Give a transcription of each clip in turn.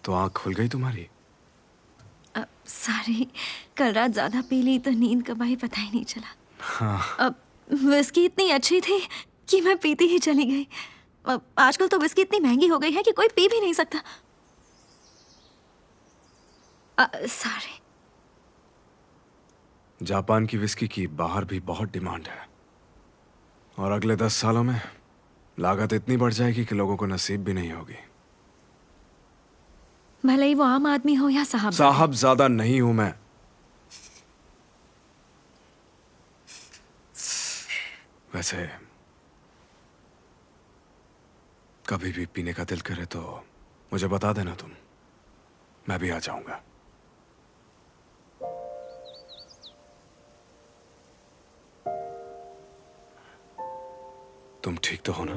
तो आंख खुल गई तुम्हारी? सॉरी, कल रात ज्यादा पी ली तो नींद कब आई पता ही नहीं चला। हाँ। अब विस्की इतनी अच्छी थी कि मैं पीती ही चली गई। आजकल तो विस्की इतनी महंगी हो गई है कि कोई पी भी नहीं सकता। सॉरी। जापान की विस्की की बाहर भी बहुत डिमांड है और अगले 10 सालों में लागत इतनी बढ़ जाएगी कि लोगों को नसीब भी नहीं होगी। भले ही वो आम आदमी हो या साहब। साहबजादा नहीं हूं मैं। वैसे कभी भी पीने का दिल करे तो मुझे बता देना तुम, मैं भी आ जाऊंगा। तुम ठीक तो हो ना?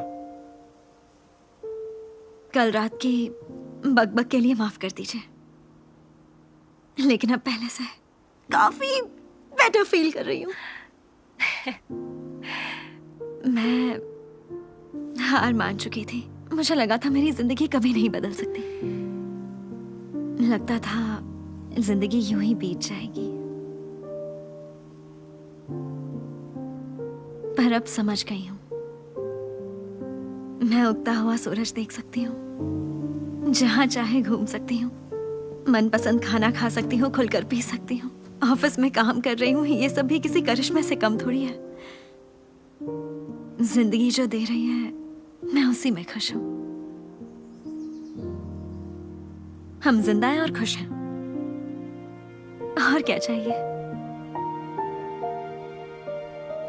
कल रात की बकबक के लिए माफ कर दीजिए, लेकिन अब पहले से काफी बेटर फील कर रही हूँ। मैं हार मान चुकी थी। मुझे लगा था मेरी जिंदगी कभी नहीं बदल सकती। लगता था जिंदगी यूं ही बीत जाएगी, पर अब समझ गई हूँ। मैं उगता हुआ सूरज देख सकती हूँ, जहां चाहे घूम सकती हूँ, मनपसंद खाना खा सकती हूँ, खुलकर पी सकती हूँ, ऑफिस में काम कर रही हूँ। ये सब भी किसी करिश्मे से कम थोड़ी है। जिंदगी जो दे रही है मैं उसी में खुश हूँ। हम जिंदा हैं और खुश हैं, और क्या चाहिए।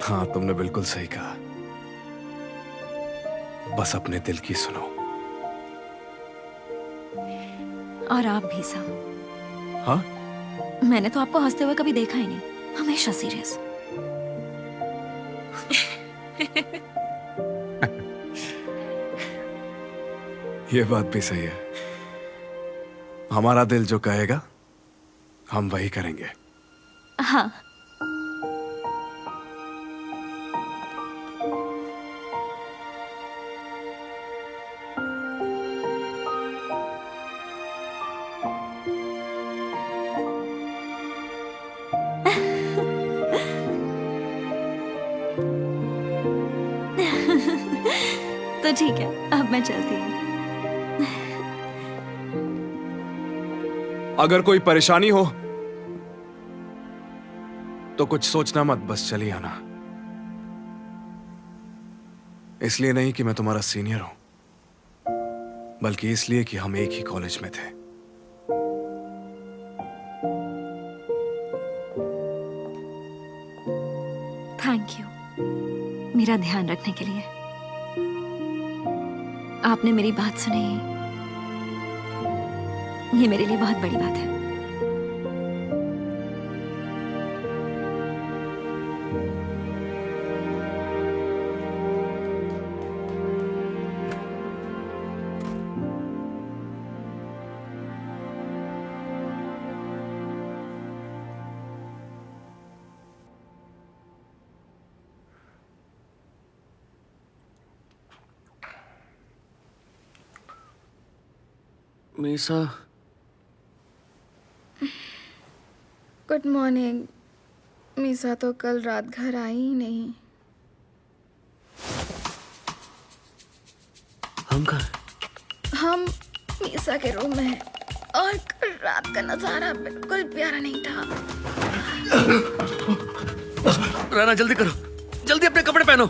हाँ, तुमने बिल्कुल सही कहा। बस अपने दिल की सुनो। और आप भी सब। हाँ? मैंने तो आपको हंसते हुए कभी देखा ही नहीं, हमेशा सीरियस। ये बात भी सही है। हमारा दिल जो कहेगा हम वही करेंगे। हाँ। तो ठीक है, अब मैं चलती हूँ। अगर कोई परेशानी हो तो कुछ सोचना मत, बस चली आना। इसलिए नहीं कि मैं तुम्हारा सीनियर हूं, बल्कि इसलिए कि हम एक ही कॉलेज में थे। थैंक यू मेरा ध्यान रखने के लिए। आपने मेरी बात सुनी, ये मेरे लिए बहुत बड़ी बात है। Misa, good morning. मीसा तो कल रात घर आई ही नहीं। हम कहाँ? हम मीसा के रूम में हैं और कल रात का नजारा बिल्कुल प्यारा नहीं था। राना जल्दी करो, जल्दी अपने कपड़े पहनो।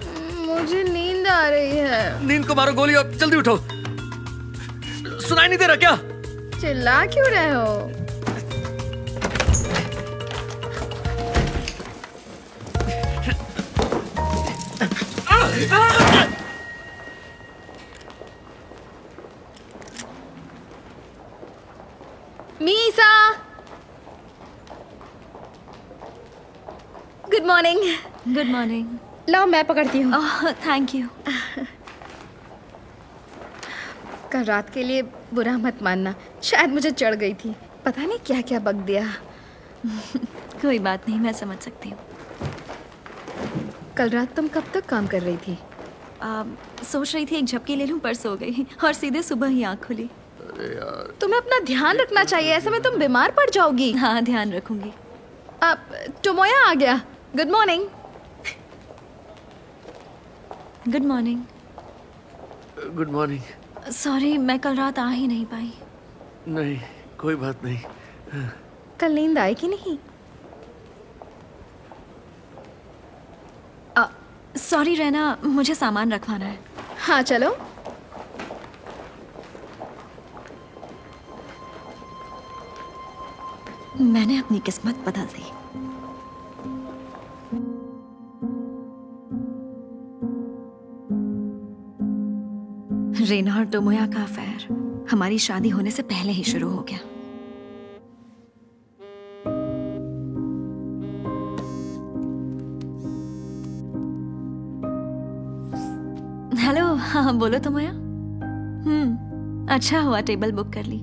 मुझे नींद आ रही है। नींद को मारो गोली और जल्दी उठो। सुनाई नहीं दे रहा क्या? चिल्ला क्यों रहे हो? मीसा, गुड मॉर्निंग। Good morning. लो मैं पकड़ती हूँ। Thank you. कल रात के लिए बुरा मत मानना, शायद मुझे चढ़ गई थी। पता नहीं क्या क्या बक दिया। कोई बात नहीं, मैं समझ सकती हूँ। कल रात तुम कब तक काम कर रही थी? सोच रही थी एक झपकी ले लूं, पर सो गई और सीधे सुबह ही आँख खुली। तुम्हें अपना ध्यान रखना चाहिए, ऐसे में तुम बीमार पड़ जाओगी। हाँ, ध्यान रखूंगी। अब टोमोया आ गया। Good morning. Good morning. Good morning. Sorry, मैं कल रात आ ही नहीं पाई। नहीं, कोई बात नहीं। कल नींद आई कि नहीं? सॉरी रहना, मुझे सामान रखवाना है। हाँ चलो। मैंने अपनी किस्मत बदल दी। रेना और टोमोया का अफेयर हमारी शादी होने से पहले ही शुरू हो गया। हेलो, हाँ बोलो टोमोया। अच्छा हुआ टेबल बुक कर ली।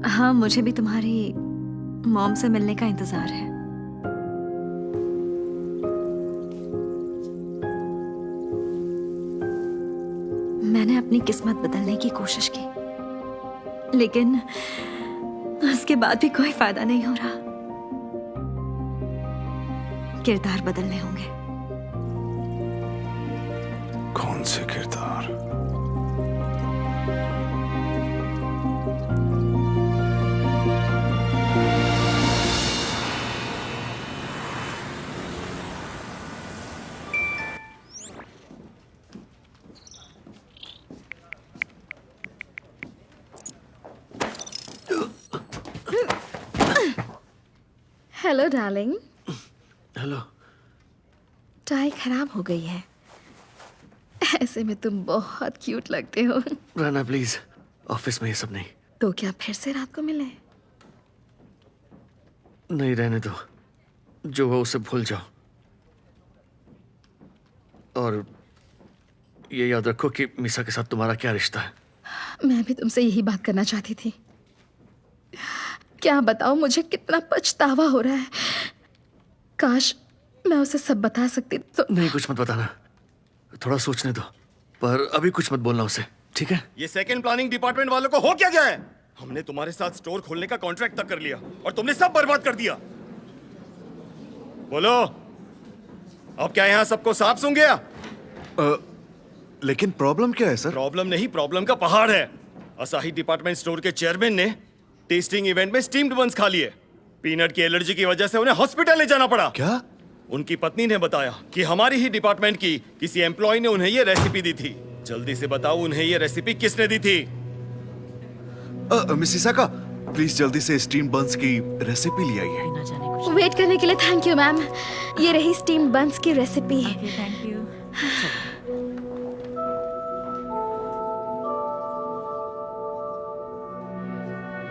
हाँ, मुझे भी तुम्हारी मॉम से मिलने का इंतजार है। मैंने अपनी किस्मत बदलने की कोशिश की, लेकिन उसके बाद भी कोई फायदा नहीं हो रहा। किरदार बदलने होंगे। कौन से किरदार? Hello darling. हेलो। टाई खराब हो गई है, ऐसे में तुम बहुत क्यूट लगते हो। रहना प्लीज, ऑफिस में ये सब नहीं। तो क्या फिर से रात को मिले? नहीं, रहने दो। जो हो उसे भूल जाओ। और ये याद रखो कि मीसा के साथ तुम्हारा क्या रिश्ता है। मैं भी तुमसे यही बात करना चाहती थी। क्या बताऊं, मुझे कितना पछतावा हो रहा है। काश मैं उसे सब बता सकती तो। नहीं, कुछ मत बताना, थोड़ा सोचने दो। पर अभी कुछ मत बोलना उसे, ठीक है? ये सेकंड प्लानिंग डिपार्टमेंट वालों को हो क्या गया है? हमने तुम्हारे साथ स्टोर खोलने का कॉन्ट्रैक्ट तक कर लिया और तुमने सब बर्बाद कर दिया। बोलो, अब क्या यहाँ सबको सांप सूंघ गया? लेकिन प्रॉब्लम क्या है सर? प्रॉब्लम नहीं, प्रॉब्लम का पहाड़ है। असाही डिपार्टमेंट स्टोर के चेयरमैन ने टेस्टिंग इवेंट में स्टीम्ड बंस खा लिए। पीनट की एलर्जी की वजह से उन्हें हॉस्पिटल ले जाना पड़ा। क्या? उनकी पत्नी ने बताया कि हमारी ही डिपार्टमेंट की किसी एम्प्लॉय ने उन्हें ये रेसिपी दी थी। जल्दी से बताओ, उन्हें ये रेसिपी किसने दी थी? मिस इसाका, प्लीज जल्दी से स्टीम बंस की रेसिपी ले आइए। वेट करने के लिए थैंक यू मैम। ये रही स्टीम बंस की रेसिपी। Thank you.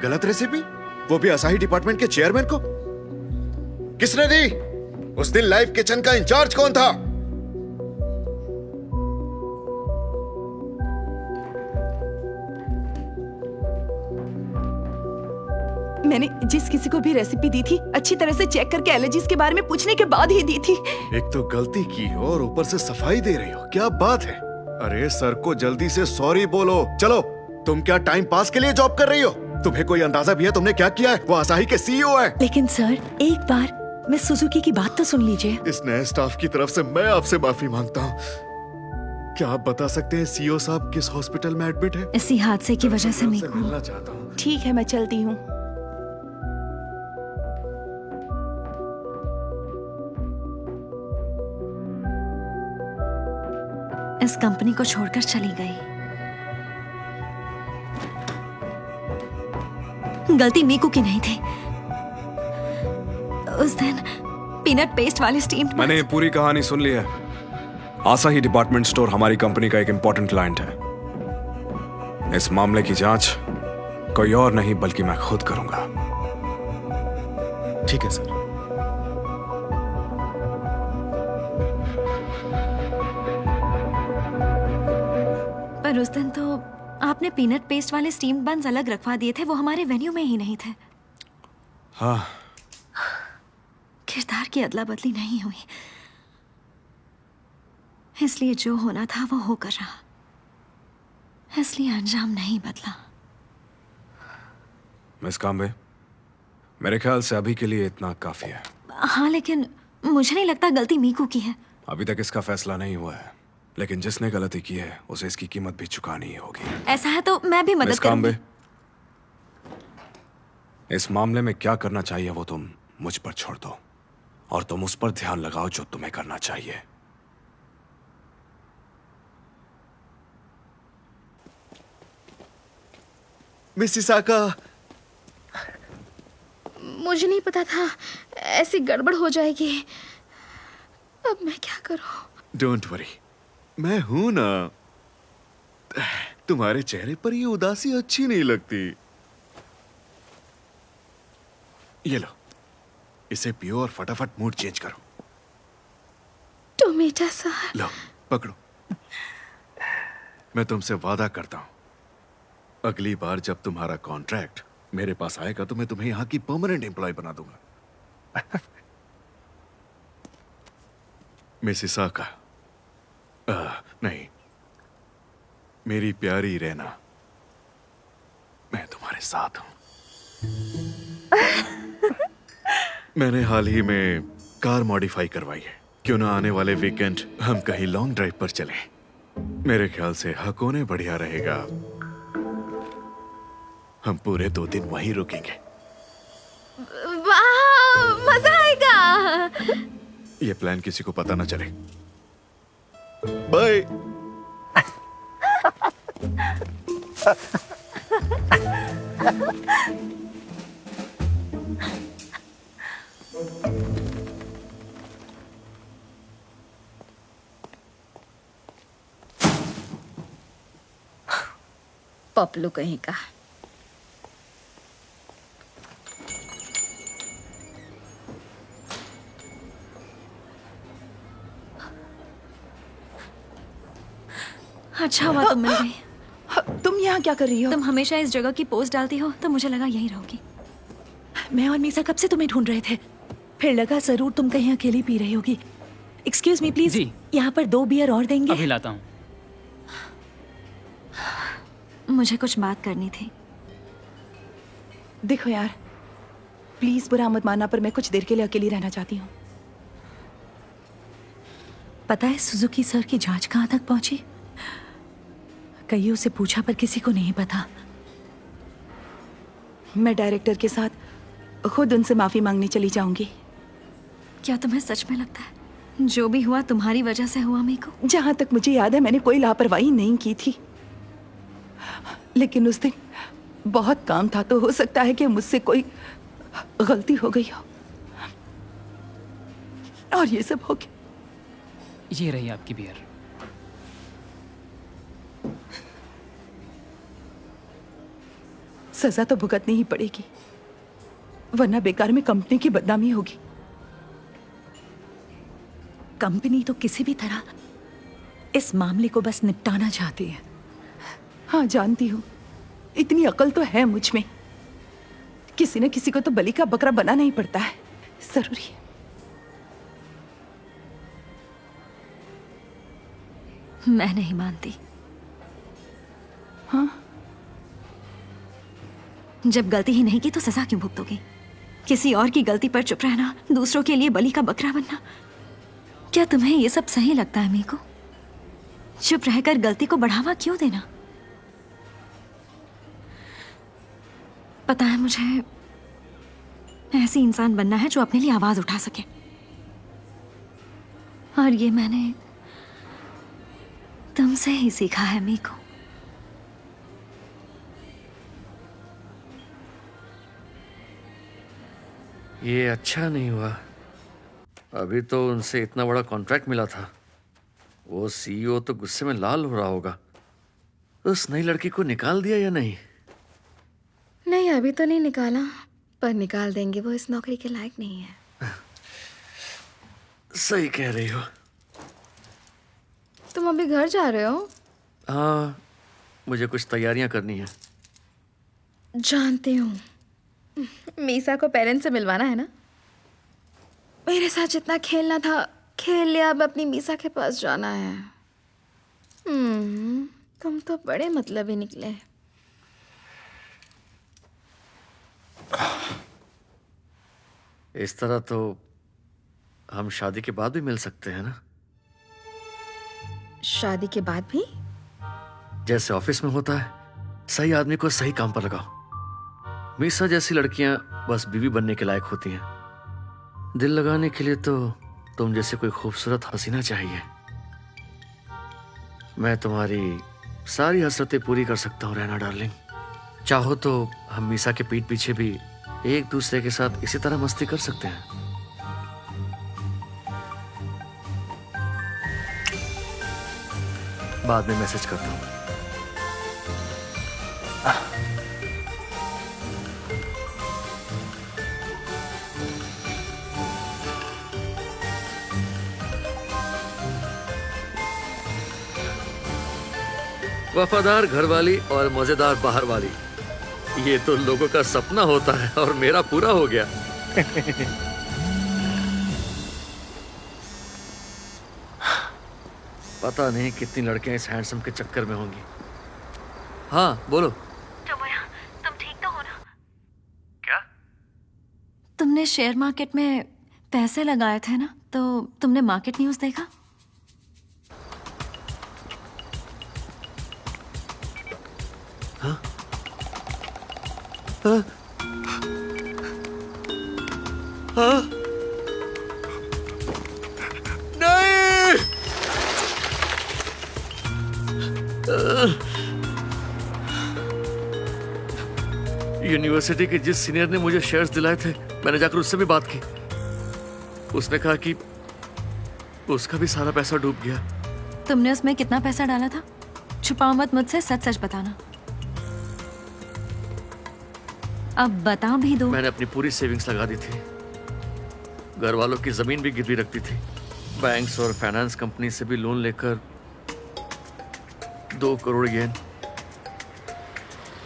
गलत रेसिपी? वो भी असाही डिपार्टमेंट के चेयरमैन को? किसने दी? उस दिन लाइव किचन का इंचार्ज कौन था? मैंने जिस किसी को भी रेसिपी दी थी, अच्छी तरह से चेक करके एलर्जीज के बारे में पूछने के बाद ही दी थी। एक तो गलती की हो और ऊपर से सफाई दे रही हो, क्या बात है? अरे सर को जल्दी से सॉरी बोलो। चलो, तुम क्या टाइम पास के लिए जॉब कर रही हो? तुम्हें कोई अंदाजा भी है तुमने क्या किया है? वो असाही के सीईओ है। लेकिन सर, एक बार मैं सुजुकी की बात तो सुन लीजिए। इस नए स्टाफ की तरफ से मैं आपसे माफी मांगता हूँ। क्या आप बता सकते हैं सीईओ साहब किस हॉस्पिटल में एडमिट है? इसी हादसे की वजह से मैं मीकू। मिलना चाहता हूँ। ठीक है, मैं चलती हूँ। इस कंपनी को छोड़कर चली गई। गलती मीकू की नहीं थी। उस दिन पीनट पेस्ट वाले स्टीम्ड मैंने ये पूरी कहानी सुन ली है। आसाही डिपार्टमेंट स्टोर हमारी कंपनी का एक इंपॉर्टेंट क्लाइंट है। इस मामले की जांच कोई और नहीं बल्कि मैं खुद करूंगा। ठीक है सर। पर उस दिन तो आपने पीनट पेस्ट वाले स्टीम्ड बंस अलग रखवा दिए थे, वो हमारे वेन्यू में ही नहीं थे। हाँ, किरदार की अदला बदली नहीं हुई। इसलिए जो होना था वो होकर रहा, इसलिए अंजाम नहीं बदला। मिस काम्बे, मेरे ख्याल से अभी के लिए इतना काफी है। हाँ, लेकिन मुझे नहीं लगता गलती मीकू की है। अभी तक इसका फैसला नहीं हुआ है, लेकिन जिसने गलती की है उसे इसकी कीमत भी चुकानी ही होगी। ऐसा है तो मैं भी मदद मिस करूंगी। काम्बे, इस मामले में क्या करना चाहिए वो तुम मुझ पर छोड़ दो, और तुम उस पर ध्यान लगाओ जो तुम्हें करना चाहिए। मिसिसाका, मुझे नहीं पता था ऐसी गड़बड़ हो जाएगी। अब मैं क्या करूं? डोंट वरी, मैं हूं ना। तुम्हारे चेहरे पर ये उदासी अच्छी नहीं लगती। ये लो, इसे पियो और फटाफट मूड चेंज करो। टोमेटा सा। लो, पकड़ो। मैं तुमसे वादा करता हूं, अगली बार जब तुम्हारा कॉन्ट्रैक्ट मेरे पास आएगा तो मैं तुम्हें यहां की परमानेंट एम्प्लॉय बना दूंगा। मिसिसाका, नहीं, मेरी प्यारी रहना, मैं तुम्हारे साथ हूं। मैंने हाल ही में कार मॉडिफाई करवाई है। क्यों ना आने वाले वीकेंड हम कहीं लॉन्ग ड्राइव पर चलें? मेरे ख्याल से हकोने बढ़िया रहेगा। हम पूरे 2 दिन वहीं रुकेंगे। वाह, मजा आएगा। ये प्लान किसी को पता ना चले। बाय। पपलू कहीं का। अच्छा हुआ तुम मिल गई। तुम यहाँ क्या कर रही हो? तुम हमेशा इस जगह की पोस्ट डालती हो तो मुझे लगा यहीं रहोगी। मैं और मीसा कब से तुम्हें ढूंढ रहे थे, फिर लगा जरूर तुम कहीं अकेली पी रही होगी। एक्सक्यूज मी प्लीज, जी। यहाँ पर 2 बियर और देंगे? अभी लाता हूँ। मुझे कुछ बात करनी थी। देखो यार, प्लीज बुरा मत मानना, पर मैं कुछ देर के लिए अकेली रहना चाहती हूँ। पता है सुजुकी सर की जांच कहाँ तक पहुंची? कईयों से पूछा पर किसी को नहीं पता। मैं डायरेक्टर के साथ खुद उनसे माफी मांगने चली जाऊंगी। क्या तुम्हें सच में लगता है जो भी हुआ तुम्हारी वजह से हुआ मीकू? जहां तक मुझे याद है मैंने कोई लापरवाही नहीं की थी, लेकिन उस दिन बहुत काम था, तो हो सकता है कि मुझसे कोई गलती हो गई हो और ये सब हो गया। ये रही आपकी बियर। सजा तो भुगतनी ही पड़ेगी, वरना बेकार में कंपनी की बदनामी होगी। कंपनी तो किसी भी तरह इस मामले को बस निपटाना चाहती है। हाँ जानती हूँ, इतनी अकल तो है मुझ में। किसी न किसी को तो बलि का बकरा बनाना ही पड़ता है, जरूरी है। मैं नहीं मानती। हाँ, जब गलती ही नहीं की तो सजा क्यों भुगतोगी? किसी और की गलती पर चुप रहना, दूसरों के लिए बलि का बकरा बनना, क्या तुम्हें ये सब सही लगता है मीकू? चुप रहकर गलती को बढ़ावा क्यों देना? पता है, मुझे ऐसी इंसान बनना है जो अपने लिए आवाज उठा सके, और ये मैंने तुमसे ही सीखा है मीकू। ये अच्छा नहीं हुआ। अभी तो उनसे इतना बड़ा कॉन्ट्रैक्ट मिला था। वो सीईओ तो गुस्से में लाल हो रहा होगा। उस नई लड़की को निकाल दिया या नहीं? नहीं, अभी तो नहीं निकाला, पर निकाल देंगे। वो इस नौकरी के लायक नहीं है। सही कह रही हो। तुम अभी घर जा रहे हो? हाँ, मुझे कुछ तैयारियां करनी है। जानती हूँ, मीसा को पेरेंट्स से मिलवाना है ना। मेरे साथ जितना खेलना था खेल लिया, अब अपनी मीसा के पास जाना है। तुम तो बड़े मतलबी निकले। इस तरह तो हम शादी के बाद भी मिल सकते हैं ना, शादी के बाद भी? जैसे ऑफिस में होता है, सही आदमी को सही काम पर लगाओ। मीसा जैसी लड़कियां बस बीवी बनने के लायक होती हैं। दिल लगाने के लिए तो तुम जैसे कोई खूबसूरत हसीना चाहिए। मैं तुम्हारी सारी हसरतें पूरी कर सकता हूँ रैना डार्लिंग। चाहो तो हम मीसा के पीठ पीछे भी एक दूसरे के साथ इसी तरह मस्ती कर सकते हैं। बाद में मैसेज करता हूँ। वफादार घरवाली और मजेदार बाहर वाली, ये तो लोगों का सपना होता है और मेरा पूरा हो गया। पता नहीं कितनी लड़कियां इस हैंडसम के चक्कर में होंगी। हाँ बोलो। तुम ठीक तो हो ना? क्या? तुमने शेयर मार्केट में पैसे लगाए थे ना, तो तुमने मार्केट न्यूज़ देखा? नहीं! यूनिवर्सिटी के जिस सीनियर ने मुझे शेयर्स दिलाए थे, मैंने जाकर उससे भी बात की। उसने कहा कि उसका भी सारा पैसा डूब गया। तुमने उसमें कितना पैसा डाला था? छुपाओ मत मुझसे, सच सच बताना। अब बता भी दो। मैंने अपनी पूरी सेविंग्स लगा दी थी। घर वालों की जमीन भी गिरवी रखती थी। बैंक्स और फाइनेंस कंपनी से भी लोन लेकर 2 करोड़ येन।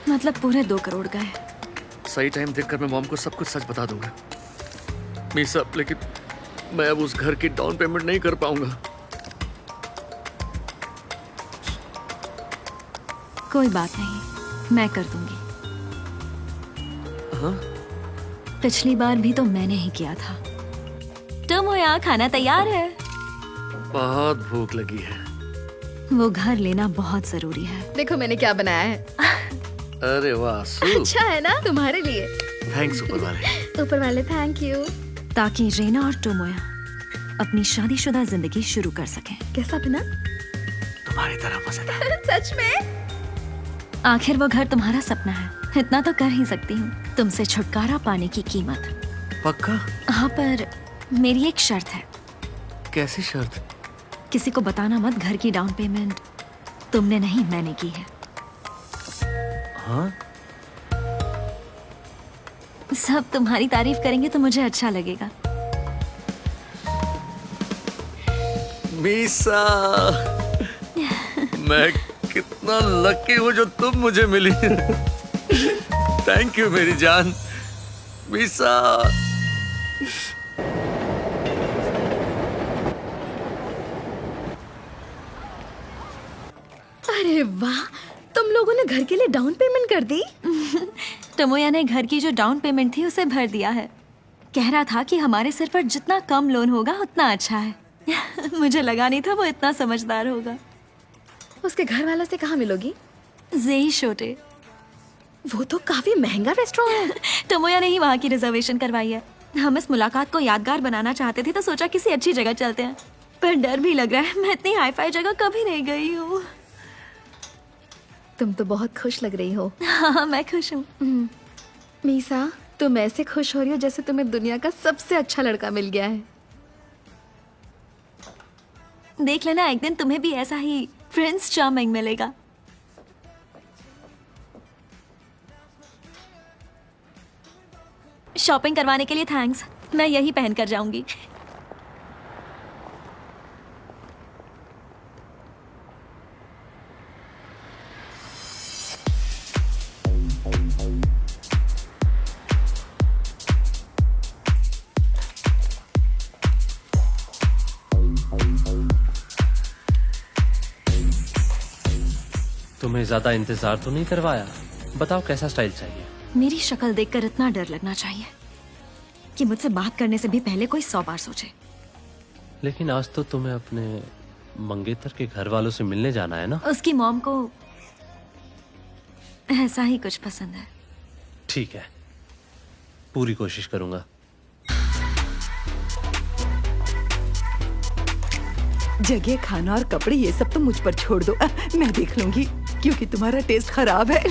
मतलब पूरे 2 करोड़ गए। सही टाइम देखकर मैं मॉम को सब कुछ सच बता दूंगा। मीसा, लेकिन मैं अब उस घर की डाउन पेमेंट नहीं कर पाऊंगा। कोई बात नहीं, मैं कर दूंगी। हाँ? पिछली बार भी तो मैंने ही किया था। तुम हो यहाँ, खाना तैयार है। बहुत भूख लगी है। वो घर लेना बहुत जरूरी है। देखो मैंने क्या बनाया है। अरे वाह सू, अच्छा है ना? तुम्हारे लिए। थैंक्स ऊपर वाले। ऊपर वाले थैंक यू। ताकि रेना और टोमोया अपनी शादीशुदा जिंदगी शुरू कर सकें। कैसा बना? तुम्हारी तरह मजेदार। सच में? आखिर वो घर तुम्हारा सपना है, इतना तो कर ही सकती हूँ। तुमसे छुटकारा पाने की कीमत। पक्का? हाँ, पर मेरी एक शर्त है। कैसी शर्त? किसी को बताना मत, घर की डाउन पेमेंट तुमने नहीं मैंने की है। हाँ? सब तुम्हारी तारीफ करेंगे तो मुझे अच्छा लगेगा। मीसा, मैं कितना लकी हूँ जो तुम मुझे मिली। थैंक यू मेरी जान। मीसा। अरे वाह, तुम लोगों ने घर के लिए डाउन पेमेंट कर दी? टोमोया ने घर की जो डाउन पेमेंट थी उसे भर दिया है। कह रहा था कि हमारे सिर पर जितना कम लोन होगा उतना अच्छा है। मुझे लगा नहीं था वो इतना समझदार होगा। उसके घर वालों से कहाँ मिलोगी? जेई शोटे। वो तो काफी महंगा रेस्टोरेंट है। टोमोया ने ही वहाँ की रिजर्वेशन करवाई है। हम इस मुलाकात को यादगार बनाना चाहते थे तो सोचा किसी अच्छी जगह चलते हैं, पर डर भी लग रहा है। मैं इतनी हाईफाई जगह कभी नहीं गई हूँ। तुम तो बहुत खुश लग रही हो। हाँ, मैं खुश हूँ। मीसा, तुम ऐसे खुश हो रही हो जैसे तुम्हें दुनिया का सबसे अच्छा लड़का मिल गया है। देख लेना, एक दिन तुम्हें भी ऐसा ही प्रिंस चार्मिंग मिलेगा। शॉपिंग करवाने के लिए थैंक्स। मैं यही पहन कर जाऊंगी। ज्यादा इंतजार तो नहीं करवाया। बताओ कैसा स्टाइल चाहिए? मेरी शक्ल देखकर इतना डर लगना चाहिए कि मुझसे बात करने से भी पहले कोई 100 बार सोचे। लेकिन आज तो तुम्हें अपने मंगेतर के घर वालों से मिलने जाना है ना? उसकी मॉम को ऐसा ही कुछ पसंद है। ठीक है, पूरी कोशिश करूंगा। जगह, खाना और कपड़े ये सब तो मुझ पर छोड़ दो। मैं देख लूंगी, क्योंकि तुम्हारा टेस्ट खराब है।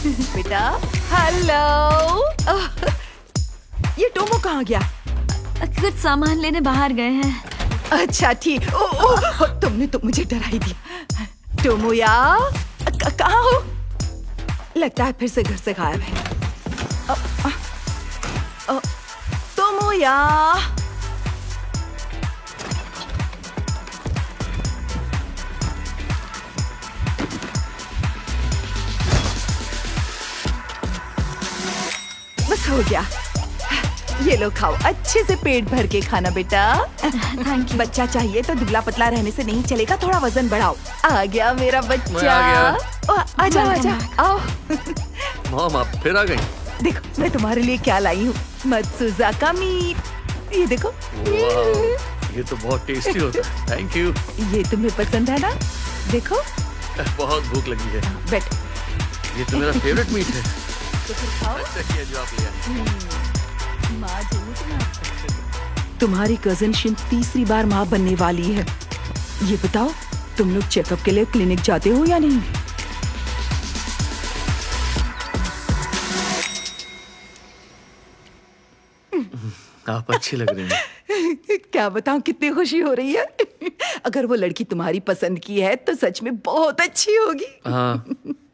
बेटा, हेलो। ये टोमो कहाँ गया? कुछ सामान लेने बाहर गए हैं। अच्छा ठीक। तुमने तो मुझे डरा ही दिया। टोमोया, कहाँ हो? लगता है फिर से घर से गायब है। टोमोया, बस हो गया। ये लो खाओ, अच्छे से पेट भर के खाना बेटा। Thank you. बच्चा चाहिए तो दुबला पतला रहने से नहीं चलेगा, थोड़ा वजन बढ़ाओ। आ गया मेरा बच्चा। मैं आ गया। आ जाओ, आ जाओ, आओ। मॉम आप फिर आ गई? देखो मैं तुम्हारे लिए क्या लाई हूँ, मत्सुजा का मीट। ये देखो। वाह, ये तो बहुत टेस्टी होता है। Thank you. ये तुम्हें पसंद है ना? देखो। बहुत भूख लगी है। बैठ। ये तो मेरा फेवरेट मीट है। तो फिर खाओ। अच्छा किया जो आप ले आए। माँ तुम्हारी कजिन शिन तीसरी बार माँ बनने वाली है। ये बताओ, तुम लोग चेकअप के लिए क्लिनिक जाते हो या नहीं? आप अच्छी लग रही हैं। क्या बताऊं कितनी खुशी हो रही है। अगर वो लड़की तुम्हारी पसंद की है तो सच में बहुत अच्छी होगी। हाँ,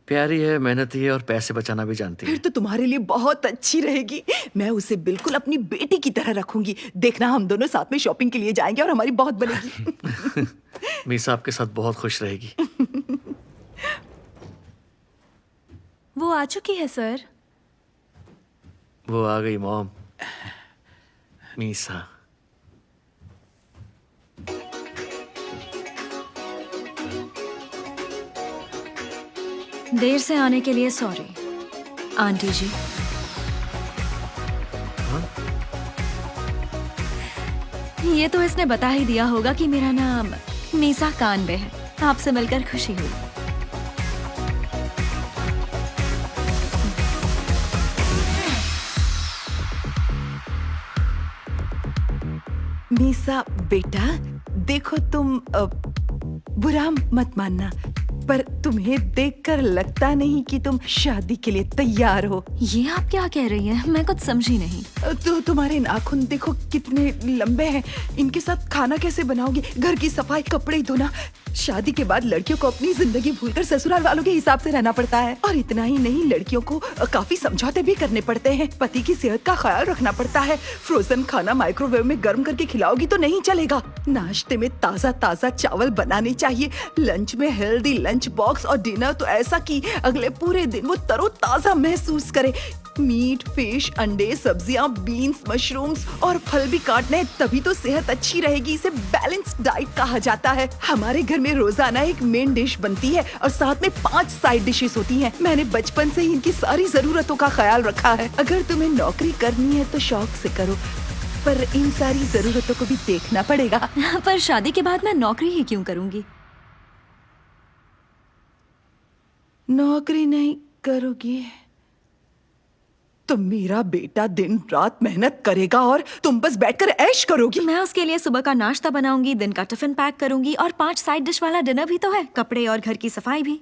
प्यारी है, मेहनती है और पैसे बचाना भी जानती है। फिर तो तुम्हारे लिए बहुत अच्छी रहेगी। मैं उसे बिल्कुल अपनी बेटी की तरह रखूंगी। देखना, हम दोनों साथ में शॉपिंग के लिए जाएंगे और हमारी बहुत बनेगी। मीसा आपके साथ बहुत खुश रहेगी। वो आ चुकी है सर। वो आ गई मॉम। मीसा। देर से आने के लिए सॉरी आंटी जी। ये तो इसने बता ही दिया होगा कि मेरा नाम मीसा कानबे है। आपसे मिलकर खुशी हुई। मीसा बेटा, देखो तुम बुरा मत मानना, पर तुम्हें देखकर लगता नहीं कि तुम शादी के लिए तैयार हो। ये आप क्या कह रही हैं? मैं कुछ समझी नहीं। तो तुम्हारे नाखून देखो कितने लंबे हैं। इनके साथ खाना कैसे बनाओगी? घर की सफाई, कपड़े धोना। शादी के बाद लड़कियों को अपनी जिंदगी भूलकर ससुराल वालों के हिसाब से रहना पड़ता है। और इतना ही नहीं, लड़कियों को काफी समझौते भी करने पड़ते हैं। पति की सेहत का ख्याल रखना पड़ता है। फ्रोजन खाना माइक्रोवेव में गर्म करके खिलाओगी तो नहीं चलेगा। नाश्ते में ताजा ताजा चावल बनाने चाहिए। लंच में हेल्दी लंच बॉक्स और डिनर तो ऐसा कि अगले पूरे दिन वो तरोताजा महसूस करे। मीट, फिश, अंडे, सब्जियां, बीन्स, मशरूम्स और फल भी काटने, तभी तो सेहत अच्छी रहेगी। इसे बैलेंस्ड डाइट कहा जाता है। हमारे घर में रोजाना एक मेन डिश बनती है और साथ में 5 साइड डिशेस होती हैं। मैंने बचपन से ही इनकी सारी जरूरतों का ख्याल रखा है। अगर तुम्हें नौकरी करनी है तो शौक से करो, पर इन सारी जरूरतों को भी देखना पड़ेगा। पर शादी के बाद मैं नौकरी ही क्यों करूंगी? नौकरी नहीं करोगी तो मेरा बेटा दिन रात मेहनत करेगा और तुम बस बैठकर ऐश करोगी। मैं उसके लिए सुबह का नाश्ता बनाऊंगी, दिन का टिफिन पैक करूंगी और 5 साइड डिश वाला डिनर भी तो है, कपड़े और घर की सफाई भी।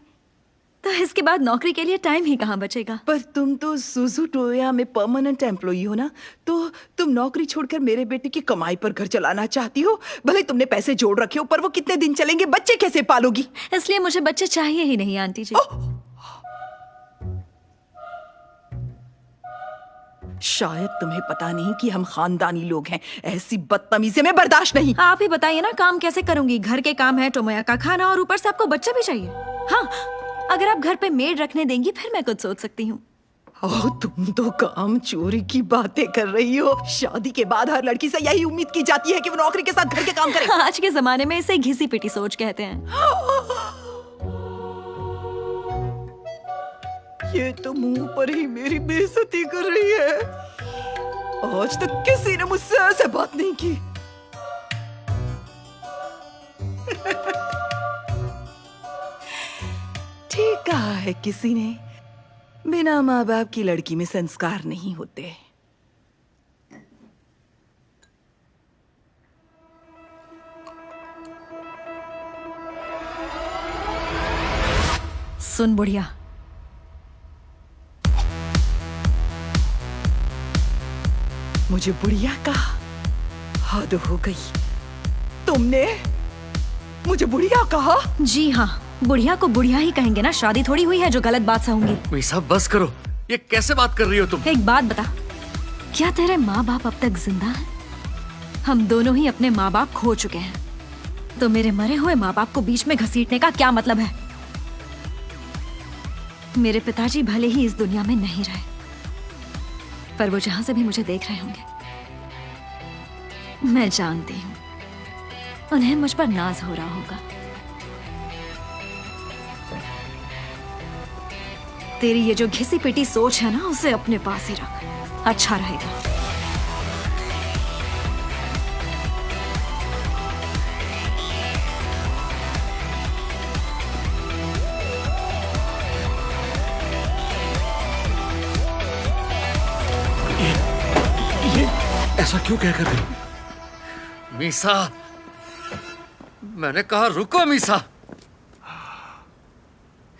तो इसके बाद नौकरी के लिए टाइम ही कहाँ बचेगा? पर तुम तो सुजुटोया में परमानेंट एम्प्लॉई हो ना, तो तुम नौकरी छोड़कर मेरे बेटे की कमाई पर घर चलाना चाहती हो। भले तुमने पैसे जोड़ रखे हो, पर वो कितने दिन चलेंगे? बच्चे कैसे पालोगी? इसलिए मुझे बच्चे चाहिए ही नहीं आंटी जी। शायद तुम्हें पता नहीं कि हम खानदानी लोग हैं। ऐसी बदतमीजी मैं बर्दाश्त नहीं। आप ही बताइए ना, काम कैसे करूंगी? घर के काम है, टोमोया का खाना और ऊपर से आपको बच्चा भी चाहिए। हाँ, अगर आप घर पे मेड रखने देंगी फिर मैं कुछ सोच सकती हूँ। ओह, तुम तो काम चोरी की बातें कर रही हो। शादी के बाद हर लड़की से यही उम्मीद की जाती है कि वो नौकरी के साथ घर के काम करे। आज के जमाने में इसे घिसी पिटी सोच कहते हैं। ये तो मुंह पर ही मेरी बेइज्जती कर रही है। आज तक किसी ने मुझसे ऐसे बात नहीं की। ठीक कहा है किसी ने, बिना माँ बाप की लड़की में संस्कार नहीं होते। सुन बुढ़िया, मुझे बुढ़िया कहा? हद हो गई। तुमने मुझे बुढ़िया कहा? जी हाँ, बुढ़िया को बुढ़िया ही कहेंगे ना। शादी थोड़ी हुई है जो गलत बात सहूंगी। मीसा बस करो, ये कैसे बात कर रही हो तुम? एक बात बता, क्या तेरे माँ बाप अब तक जिंदा हैं? हम दोनों ही अपने माँ बाप खो चुके हैं, तो मेरे मरे हुए माँ बाप को बीच में घसीटने का क्या मतलब है? मेरे पिताजी भले ही इस दुनिया में नहीं रहे, पर वो जहां से भी मुझे देख रहे होंगे, मैं जानती हूँ उन्हें मुझ पर नाज हो रहा होगा। तेरी ये जो घिसी पिटी सोच है ना, उसे अपने पास ही रख, अच्छा रहेगा। ऐसा क्यों कह कर रही? मीसा, मैंने कहा रुको मीसा।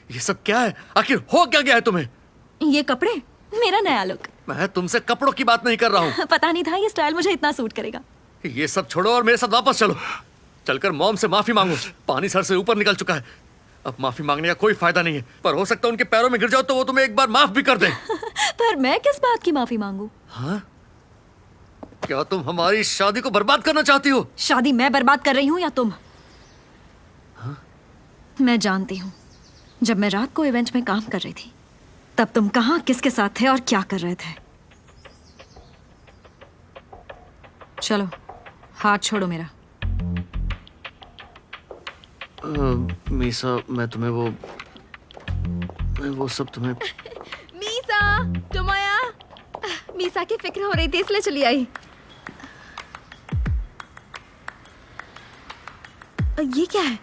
ये सब क्या है? आखिर हो क्या गया है तुम्हें? ये कपड़े, मेरा नया लुक। मैं तुमसे कपड़ों की बात नहीं कर रहा हूँ। पता नहीं था ये स्टाइल मुझे इतना सूट करेगा। ये सब छोड़ो और मेरे साथ वापस चलो। चलकर मॉम से माफी मांगो। पानी सर से ऊपर निकल चुका है, अब माफी मांगने का कोई फायदा नहीं है। पर हो सकता है उनके पैरों में गिर जाओ तो वो तुम्हें एक बार माफ भी कर दें। पर मैं किस बात की माफी मांगू? हाँ? क्या तुम हमारी शादी को बर्बाद करना चाहती हो? शादी मैं बर्बाद कर रही हूँ या तुम? हाँ? मैं जानती हूँ, जब मैं रात को इवेंट में काम कर रही थी, तब तुम कहाँ, किसके साथ थे और क्या कर रहे थे। चलो, हाथ छोड़ो मेरा। मीसा, मैं वो सब तुम्हें मीसा, तुम आया? मीसा की फिक्र हो रही थी इसलिए चली आई। ये क्या है?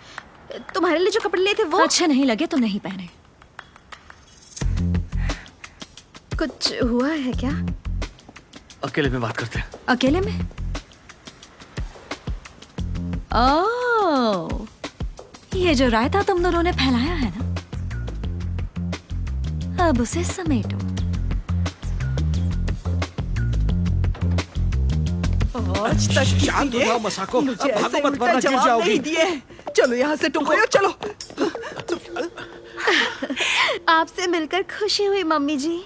तुम्हारे लिए जो कपड़े लिए थे वो अच्छे नहीं लगे तो नहीं पहने। कुछ हुआ है क्या? अकेले में बात करते हैं। अकेले में? ओह, ये जो रायता तुम दोनों ने फैलाया है ना, अब उसे समेटो। आज तक शांत हो जाओ मसाको, मुझे अब भागो ऐसे मत उल्टा वरना गिर जवाब जाओगी। नहीं दिए। चलो यहाँ से टुकड़े, चलो। आपसे मिलकर खुशी हुई मम्मी जी।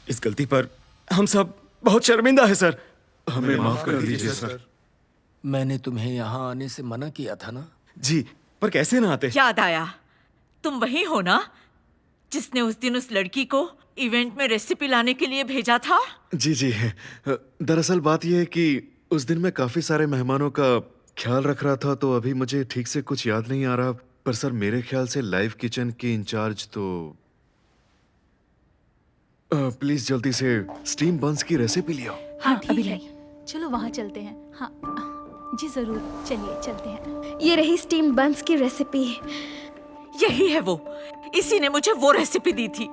इस गलती पर हम सब बहुत शर्मिंदा है सर। हमें माफ कर दीजिए सर। मैंने तुम्हें यहाँ आने से मना किया था ना। जी, पर कैसे ना आते? याद आया, तुम वही हो ना जिसने उस दिन उस लड़की को इवेंट में रेसिपी लाने के लिए भेजा था? जी जी, दरअसल बात यह है कि उस दिन मैं काफी सारे मेहमानों का ख्याल रख रहा था, तो अभी मुझे ठीक से कुछ याद नहीं आ रहा। पर सर, मेरे ख्याल से लाइव किचन के इंचार्ज तो प्लीज जल्दी से स्टीम बंस की रेसिपी लियो। हाँ ठीक है, चलो वहाँ चलते हैं। हाँ जी जरूर, चलिए चलते हैं। ये रही स्टीम बंस की रेसिपी। यही है वो, इसी ने मुझे वो रेसिपी दी थी।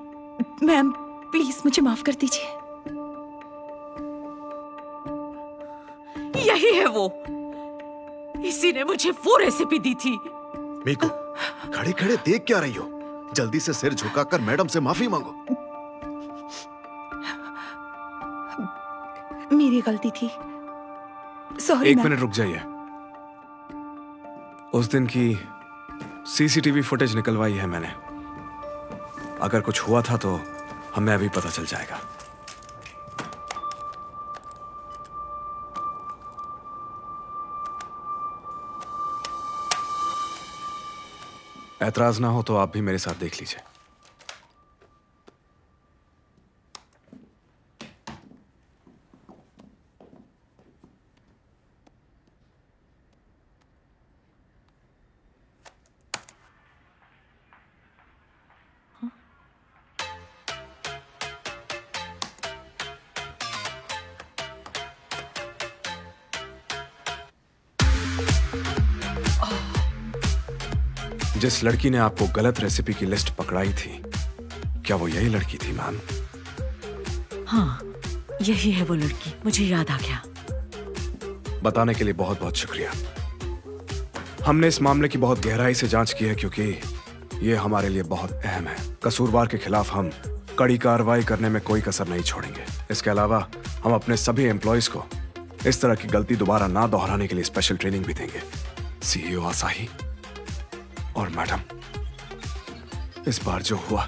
मैम प्लीज मुझे माफ कर दीजिए। यही है वो, इसी ने मुझे वो रेसिपी दी थी। मीको, खड़े खड़े देख क्या रही हो? जल्दी से सिर झुकाकर मैडम से माफी मांगो। मेरी गलती थी, सॉरी। एक मिनट रुक जाइए। उस दिन की सीसीटीवी फुटेज निकलवाई है मैंने। अगर कुछ हुआ था तो हमें अभी पता चल जाएगा। ऐतराज ना हो तो आप भी मेरे साथ देख लीजिए। जिस लड़की ने आपको गलत रेसिपी की लिस्ट पकड़ाई थी, क्या वो यही लड़की थी मैम? हाँ, यही है वो लड़की, मुझे याद आ गया। बताने के लिए बहुत बहुत शुक्रिया। हमने इस मामले की बहुत गहराई से जांच की है क्योंकि ये हमारे लिए बहुत अहम है। कसूरवार के खिलाफ हम कड़ी कार्रवाई करने में कोई कसर नहीं छोड़ेंगे। इसके अलावा हम अपने सभी एम्प्लॉयज को इस तरह की गलती दोबारा ना दोहराने के लिए स्पेशल ट्रेनिंग भी देंगे। सीईओ आसाही और मैडम, इस बार जो हुआ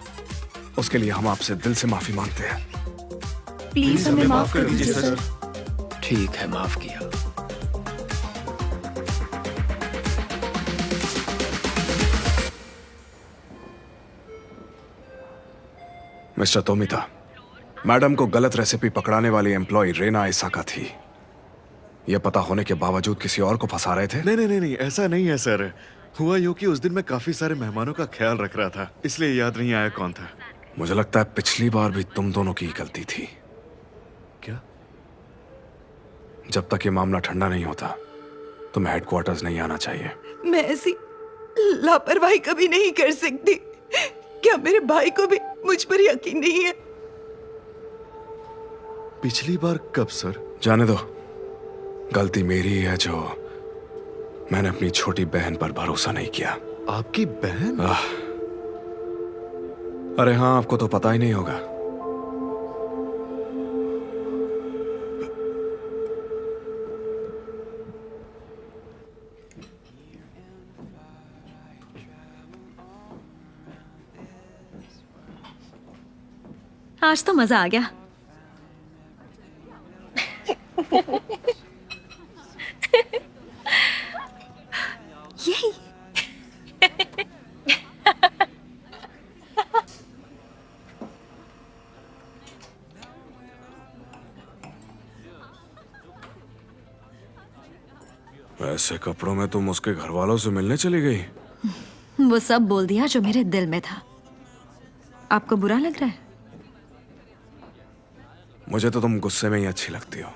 उसके लिए हम आपसे दिल से माफी मांगते हैं। प्लीज हमें माफ कर दीजिए सर। ठीक है, माफ किया। मिस्टर तोमिता, मैडम को गलत रेसिपी पकड़ाने वाली एम्प्लॉय रेना इसाका थी। यह पता होने के बावजूद किसी और को फंसा रहे थे? नहीं, ऐसा नहीं है सर। हुआ यूं कि उस दिन मैं काफी सारे मेहमानों का ख्याल रख रहा था, इसलिए याद नहीं आया कौन था। मुझे लगता है पिछली बार भी तुम दोनों की ही गलती थी। क्या? जब तक ये मामला ठंडा नहीं होता तुम्हें हेडक्वार्टर्स नहीं आना चाहिए। मैं ऐसी लापरवाही कभी नहीं कर सकती। क्या मेरे भाई को भी मुझ पर यकीन नहीं है? पिछली बार कब सर? जाने दो, गलती मेरी ही है जो मैंने अपनी छोटी बहन पर भरोसा नहीं किया। आपकी बहन? अरे हाँ, आपको तो पता ही नहीं होगा। आज तो मजा आ गया। यही ऐसे कपड़ों में तुम उसके घर वालों से मिलने चली गई? वो सब बोल दिया जो मेरे दिल में था। आपको बुरा लग रहा है? मुझे तो तुम गुस्से में ही अच्छी लगती हो।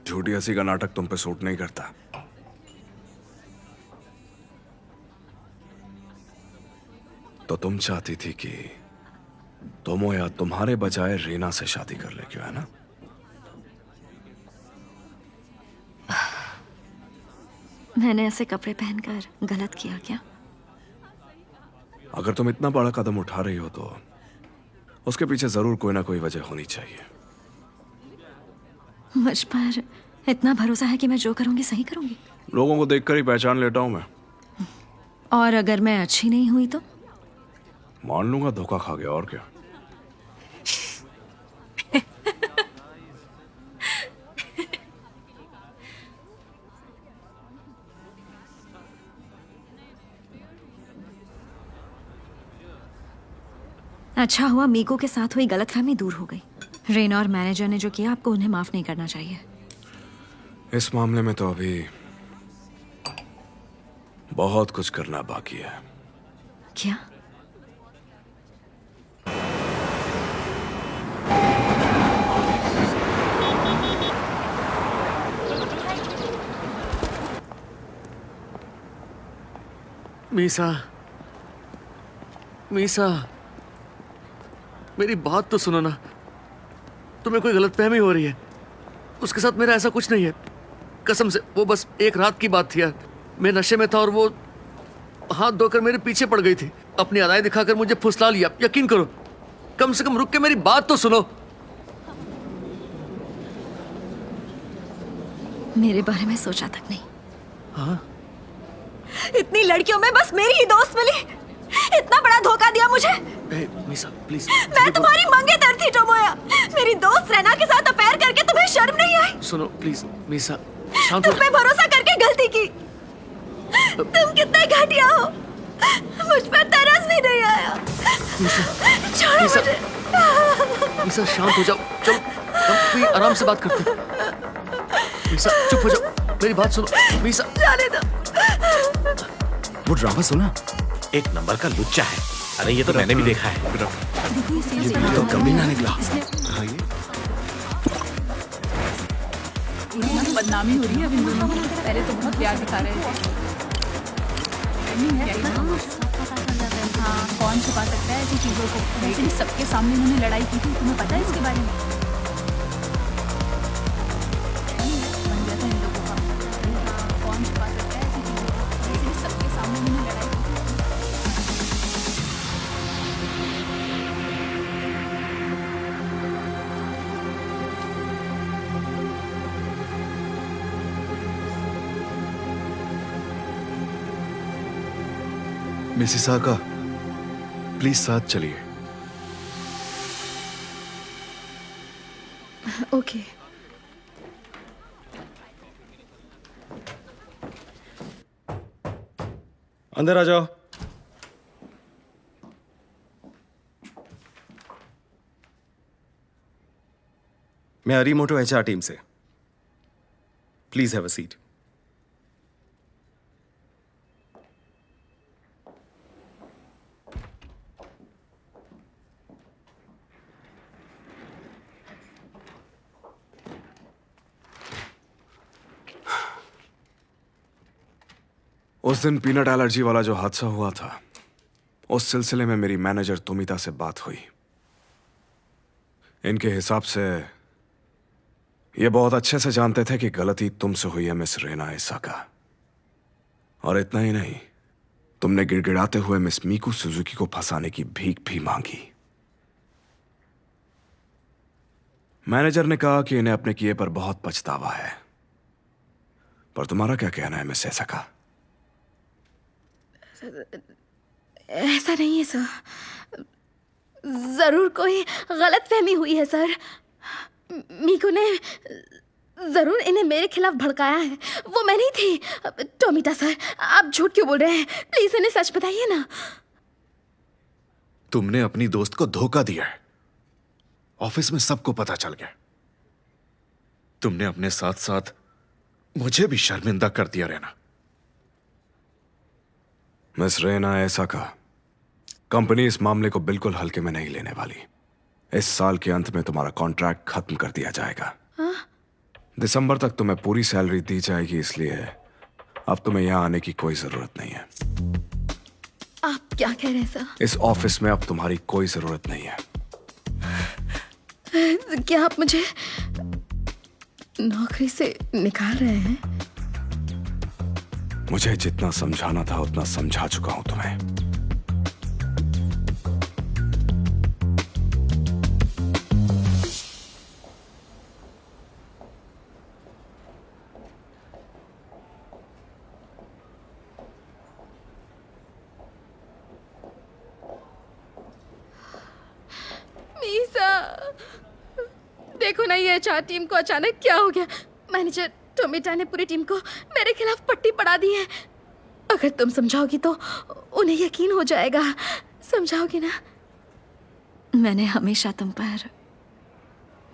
झूठी हंसी का नाटक तुम पे सूट नहीं करता। तो तुम चाहती थी कि तुम या तुम्हारे बजाय रीना से शादी कर ले, क्यों? है ना? मैंने ऐसे कपड़े पहनकर गलत किया क्या? अगर तुम इतना बड़ा कदम उठा रही हो तो उसके पीछे जरूर कोई ना कोई वजह होनी चाहिए। मुझ पर इतना भरोसा है कि मैं जो करूंगी सही करूंगी? लोगों को देखकर ही पहचान लेता हूं मैं। और अगर मैं अच्छी नहीं हुई तो? मान लूंगा धोखा खा गया, और क्या। अच्छा हुआ मीको के साथ हुई गलतफहमी दूर हो गई। रेना और मैनेजर ने जो किया, आपको उन्हें माफ नहीं करना चाहिए। इस मामले में तो अभी बहुत कुछ करना बाकी है। क्या? मीसा, मीसा, मेरी बात तो सुनो ना। तुम्हें कोई गलतफहमी हो रही है। उसके साथ मेरा ऐसा कुछ नहीं है, कसम से। वो बस एक रात की बात थी यार। मैं नशे में था और वो हाथ धोकर मेरे पीछे पड़ गई थी। अपनी अदाएं दिखाकर मुझे फुसला लिया। यकीन करो, कम से कम रुक के मेरी बात तो सुनो। मेरे बारे में सोचा तक नहीं। हाँ? इतनी लड़कियों में बस मेरी ही दोस्त मिली। इतना बड़ा धोखा दिया मुझे। मीसा प्लीज। मैं तुम्हारी मंगेतर थी टोमोया। मेरी दोस्त रैना के साथ अफेयर करके तुम्हें शर्म नहीं आई? सुनो प्लीज मीसा, शांत हो तुम पे भरोसा करके गलती की। तुम कितने घटिया हो, मुझ पर तरस भी नहीं आया। छोड़ो मीसा, मुझे। मीसा शांत हो जाओ, चलो हम भी आराम से बात करते हैं। मीसा चुप हो जाओ, मेरी बात सुनो मीसा। जाने दो। वो ड्रामा सुना? एक नंबर का लुच्चा है। अरे ये तो मैंने भी देखा है। ये तो कभी ना निकला। हाँ, ये बदनामी हो रही है अब इन दोनों की। पहले तो बहुत प्यार दिखा रहे थे। हाँ, कौन छुपा सकता है ऐसी चीजों को? वैसे भी सबके सामने उन्होंने लड़ाई की थी, तुम्हें पता है इसके बारे में? बन गया था इन लोगों का। कौन छुपा सकता है ऐसी चीजों को? वैसे भी सबके सामने उन्होंने लड़ाई की थी। मिसिसागा, प्लीज साथ चलिए। ओके। अंदर आ जाओ। मैं अरीमोटो एचआर टीम से। Please have a seat. उस दिन पीनट एलर्जी वाला जो हादसा हुआ था, उस सिलसिले में मेरी मैनेजर तुमिता से बात हुई। इनके हिसाब से ये बहुत अच्छे से जानते थे कि गलती तुमसे हुई है मिस रेना एसाका। और इतना ही नहीं, तुमने गिड़गिड़ाते हुए मिस मीकू सुजुकी को फंसाने की भीख भी मांगी। मैनेजर ने कहा कि इन्हें अपने किए पर बहुत पछतावा है। पर तुम्हारा क्या कहना है मिस एसाका? ऐसा नहीं है सर, जरूर कोई गलतफहमी हुई है सर। मीकू ने जरूर इन्हें मेरे खिलाफ भड़काया है। वो मैं नहीं थी। टोमिता सर, आप झूठ क्यों बोल रहे हैं? प्लीज इन्हें सच बताइए ना। तुमने अपनी दोस्त को धोखा दिया है। ऑफिस में सबको पता चल गया। तुमने अपने साथ साथ मुझे भी शर्मिंदा कर दिया रहना। मिस रेना एसाका, कंपनी इस मामले को बिल्कुल हल्के में नहीं लेने वाली। इस साल के अंत में तुम्हारा कॉन्ट्रैक्ट खत्म कर दिया जाएगा। दिसंबर तक तुम्हें पूरी सैलरी दी जाएगी, इसलिए अब तुम्हें यहां आने की कोई जरूरत नहीं है। आप क्या कह रहे हैं सर? इस ऑफिस में अब तुम्हारी कोई जरूरत नहीं है। क्या आप मुझे नौकरी से निकाल रहे हैं? मुझे जितना समझाना था उतना समझा चुका हूं तुम्हें। मीसा, देखो ना ये एचआर टीम को अचानक क्या हो गया। मैनेजर टोमिटा ने पूरी टीम को मेरे खिलाफ पट्टी पड़ा दी है। अगर तुम समझाओगी तो उन्हें यकीन हो जाएगा। समझाओगी ना? मैंने हमेशा तुम पर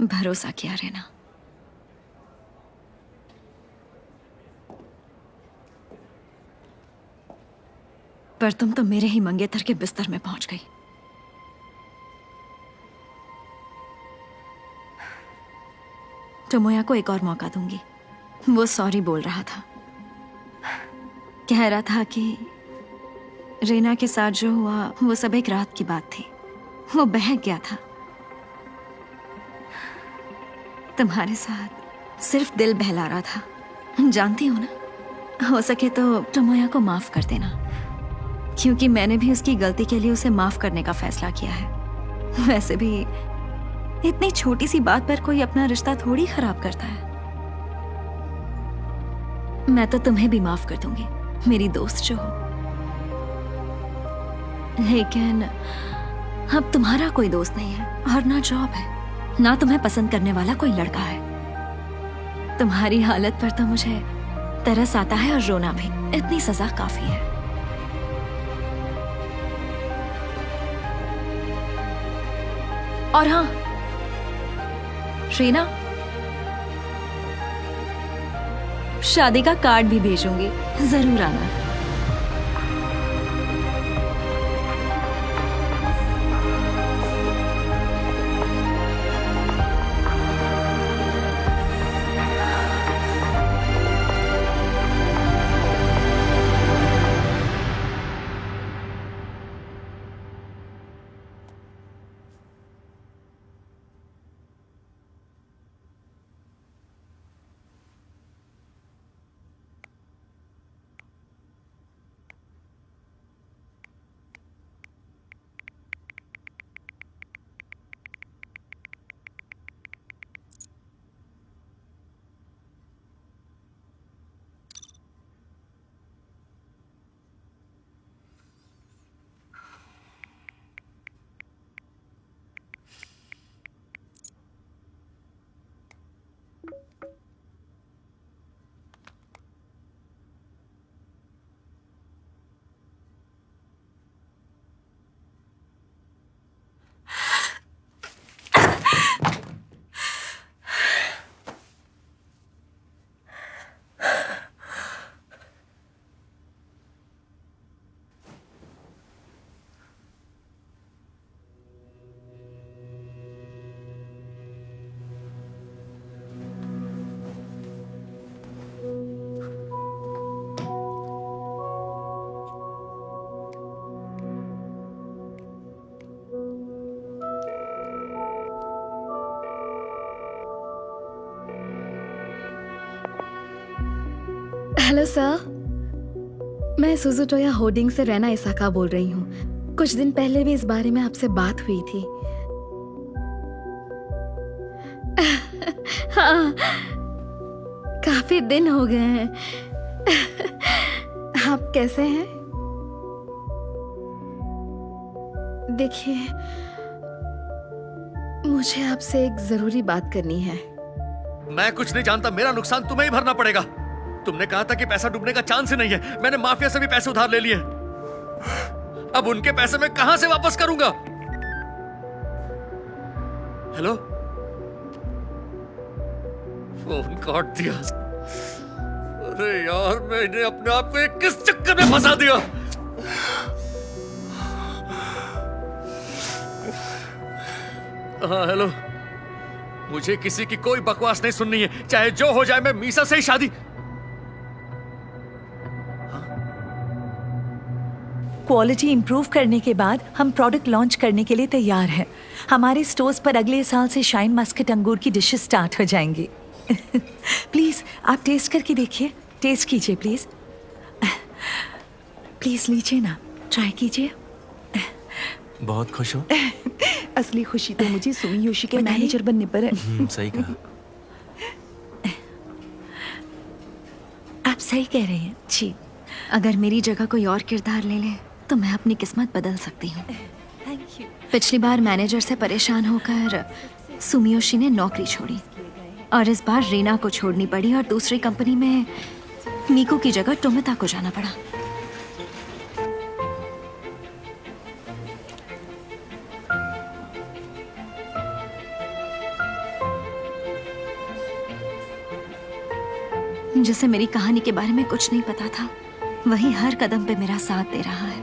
भरोसा किया रहना। पर तुम तो मेरे ही मंगेतर के बिस्तर में पहुंच गई। टोमोया को एक और मौका दूंगी। वो सॉरी बोल रहा था। कह रहा था कि रेना के साथ जो हुआ वो सब एक रात की बात थी। वो बहक गया था। तुम्हारे साथ सिर्फ दिल बहला रहा था। जानती हो ना, हो सके तो टोमोया को माफ कर देना, क्योंकि मैंने भी उसकी गलती के लिए उसे माफ करने का फैसला किया है। वैसे भी इतनी छोटी सी बात पर कोई अपना रिश्ता थोड़ी खराब करता है। मैं तो तुम्हें भी माफ कर दूंगी, मेरी दोस्त जो हो। लेकिन अब तुम्हारा कोई दोस्त नहीं है और ना जॉब है, ना तुम्हें पसंद करने वाला कोई लड़का है। तुम्हारी हालत पर तो मुझे तरस आता है और रोना भी। इतनी सजा काफी है। और हाँ रीना, शादी का कार्ड भी भेजूंगी, जरूर आना। हेलो सर, मैं सुजुटोया होर्डिंग से रैना इसाका बोल रही हूँ। कुछ दिन पहले भी इस बारे में आपसे बात हुई थी। हाँ, काफी दिन हो गए हैं। आप कैसे हैं? देखिए, मुझे आपसे एक जरूरी बात करनी है। मैं कुछ नहीं जानता, मेरा नुकसान तुम्हें ही भरना पड़ेगा। तुमने कहा था कि पैसा डूबने का चांस ही नहीं है। मैंने माफिया से भी पैसे उधार ले लिए। अब उनके पैसे मैं कहां से वापस करूंगा? हेलो, फोन काट दिया। अरे यार, मैंने अपने आप को एक किस चक्कर में फंसा दिया। हाँ हेलो, मुझे किसी की कोई बकवास नहीं सुननी है। चाहे जो हो जाए, मैं मीसा से ही शादी। क्वालिटी इंप्रूव करने के बाद हम प्रोडक्ट लॉन्च करने के लिए तैयार हैं। हमारे स्टोर्स पर अगले साल से शाइन मस्कट अंगूर की डिशेस स्टार्ट हो जाएंगी। प्लीज आप टेस्ट करके देखिए। टेस्ट कीजिए प्लीज। प्लीज लीजिए ना, ट्राई कीजिए। बहुत खुश हो? असली खुशी तो मुझे सुमियोशी के मैनेजर बनने पर है। सही कहा। आप सही कह रहे हैं जी। अगर मेरी जगह कोई और किरदार ले ले तो मैं अपनी किस्मत बदल सकती हूँ। Thank you. पिछली बार मैनेजर से परेशान होकर सुमियोशी ने नौकरी छोड़ी और इस बार रीना को छोड़नी पड़ी और दूसरी कंपनी में मीकू की जगह टोमिता को जाना पड़ा। जिसे मेरी कहानी के बारे में कुछ नहीं पता था, वही हर कदम पे मेरा साथ दे रहा है।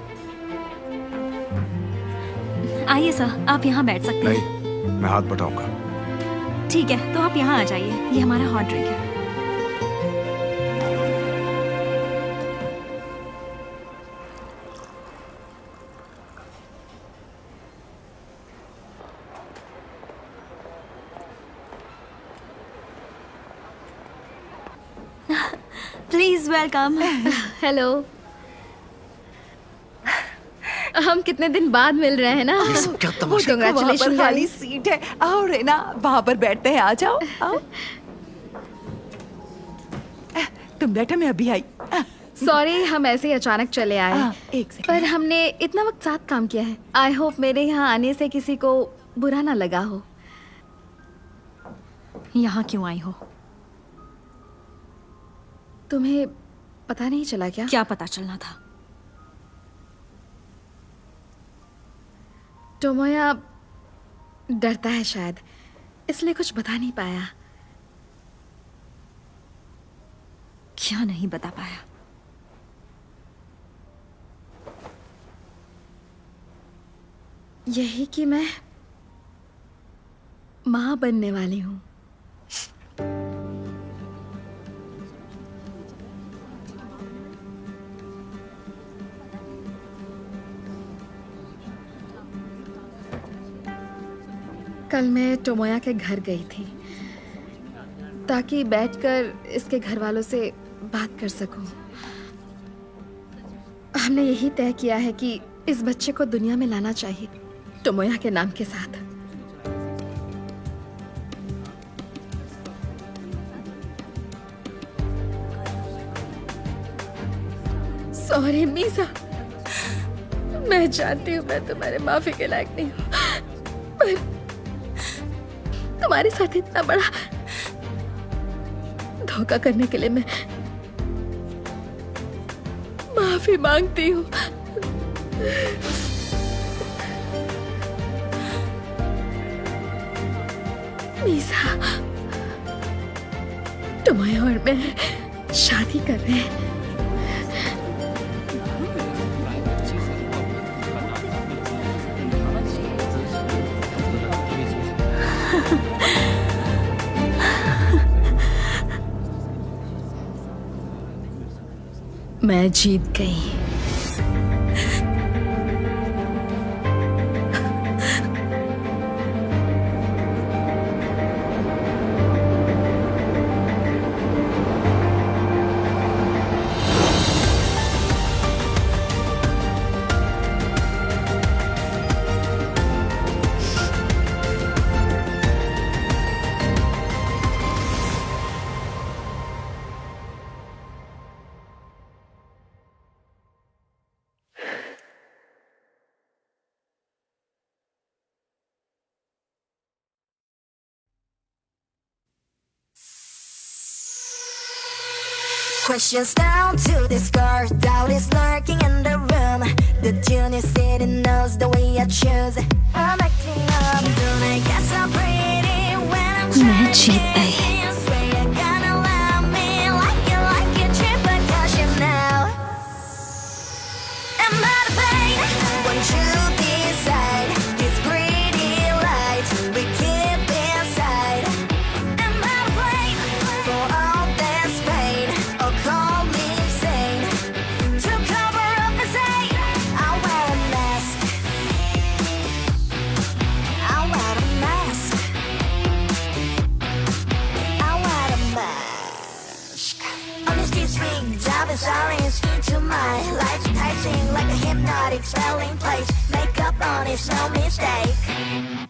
आइए सर, आप यहाँ बैठ सकते हैं। नहीं, मैं हाथ बटाऊंगा। ठीक है, तो आप यहाँ आ जाइए। ये हमारा हॉट ड्रिंक है। Please welcome. हेलो। हम कितने दिन बाद मिल रहे हैं ना। क्या वो देखो, वहाँ पर खाली सीट है। आओ रेना, वहाँ पर बैठते हैं। आ जाओ, आओ। तुम बैठो, मैं अभी आई। सॉरी हम ऐसे ही अचानक चले आए एक सेकंड। पर हमने इतना वक्त साथ काम किया है। आई होप मेरे यहाँ आने से किसी को बुरा ना लगा हो। यहाँ क्यों आई हो? तुम्हें पता नहीं चला क्या? क्या पता चलना था? टोमोया डरता है शायद, इसलिए कुछ बता नहीं पाया। क्या नहीं बता पाया? यही कि मैं माँ बनने वाली हूँ। कल मैं टोमोया के घर गई थी ताकि बैठकर इसके घर वालों से बात कर सकूं। हमने यही तय किया है कि इस बच्चे को दुनिया में लाना चाहिए टोमोया के नाम के साथ। सॉरी मीसा, मैं जानती हूँ मैं तुम्हारे माफी के लायक नहीं हूँ, पर तुम्हारे साथ इतना बड़ा धोखा करने के लिए मैं माफी मांगती हूँ। मीसा, टोमोया और मैं शादी कर रहे हैं। मैं जीत गई। Questions down to this girl, doubt is lurking in the room. The tune is sitting knows the way I choose. I'm acting up, don't I get so pretty when I'm मैं जीत गई। Swear you're gonna love me like you trip percussion now. Am I the pain? Won't you decide? This pretty light we keep inside. Am I the blame for all this pain? Or call me sane to cover up and say I wear a mask. I wear a mask. I wear a mask. On the streets ring, job is orange to my life enticing like a hypnotic spelling place. Makeup on it's no mistake.